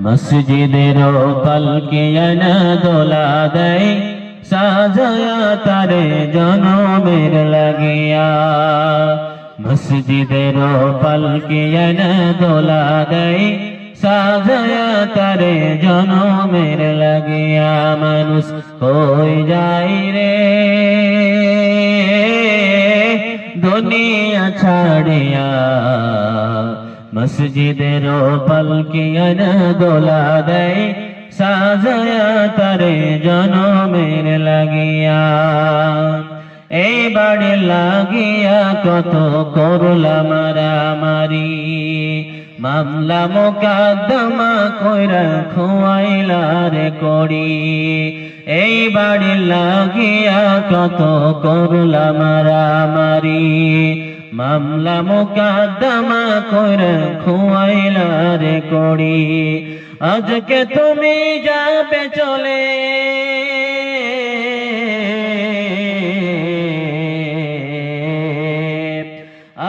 মসজিদের পালকিয়ানা দোলা দেয় সাজায়া তারে জনমের লাগিয়া মসজিদের পালকিয়ানা দোলা দেয় সাজায়া তারে জনমের লাগিয়া মানুষ কই যাই রে দুনিয়া ছাড়িয়া মসজিদের পালকিয়ানা দোলা দেয় সাজায়া তারে জনমের লাগিয়া এই বাড়ি লাগিয়া কত করলা মারামারি মামলা মোকদ্দমা কইরা খুয়াইলা রে করি এই বাড়ি লাগিয়া কত করলা মারামারি মামলা মোকদ্দমা কইরা খুয়াইলা রে করি আজকে তুমি যাবে চলে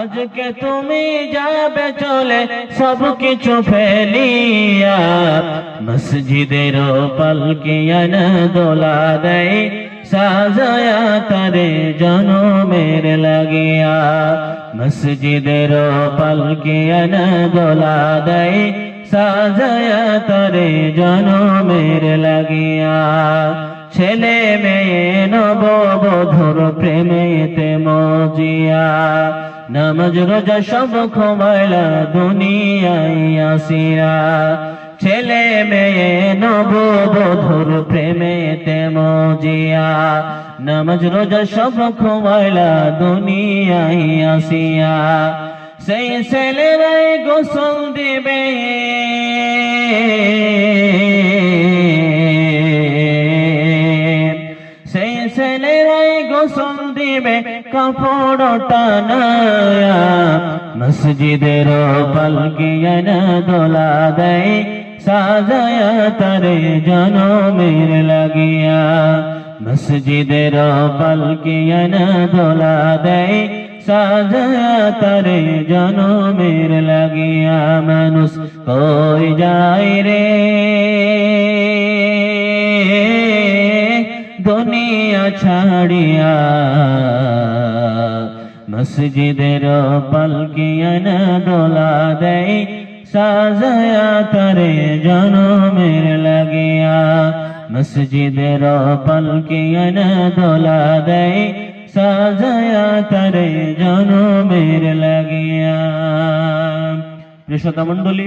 আজকে তুমি যাবে চলে সব কিছু ফেলিয়া মসজিদের পালকিয়ানা দোলা দেয় সাজায়া তারে জনমের লাগিয়া মসজিদের পালকিয়ানা দোলা দেয় সাজায়া তারে জনমের লাগিয়া ছেলে মেয়ে নববধূর প্রেমেতে মজিয়া নামাজ রোজা সব খোয়াইলা দুনিয়ায় আসিয়া ছেলে মেয়ে নববধূর প্রেমেতে মজিয়া নামাজ রোজা সব খোয়াইলা দুনিয়ায় আসিয়া সেই ছেলেরাই গোসল দিবে সেই ছেলেরাই গোসল দিবে কাপড় টানায়া মসজিদের পালকিয়ানা দোলা দেয় সাজায়া তারে জনমের লাগিয়া মসজিদের পালকিয়ানা দোলা দেয় সাজায়া তারে জনমের লাগিয়া মানুষ কই যায় রে দুনিয়া ছাড়িয়া মসজিদের পালকিয়ানা দোলা দেয় সাজায়া তারে জনমের লাগিয়া মসজিদের পালকিয়ানা দোলা দেয় সাজায়া তারে জনমের লাগিয়া। প্রিয় শ্রোতা মণ্ডলী,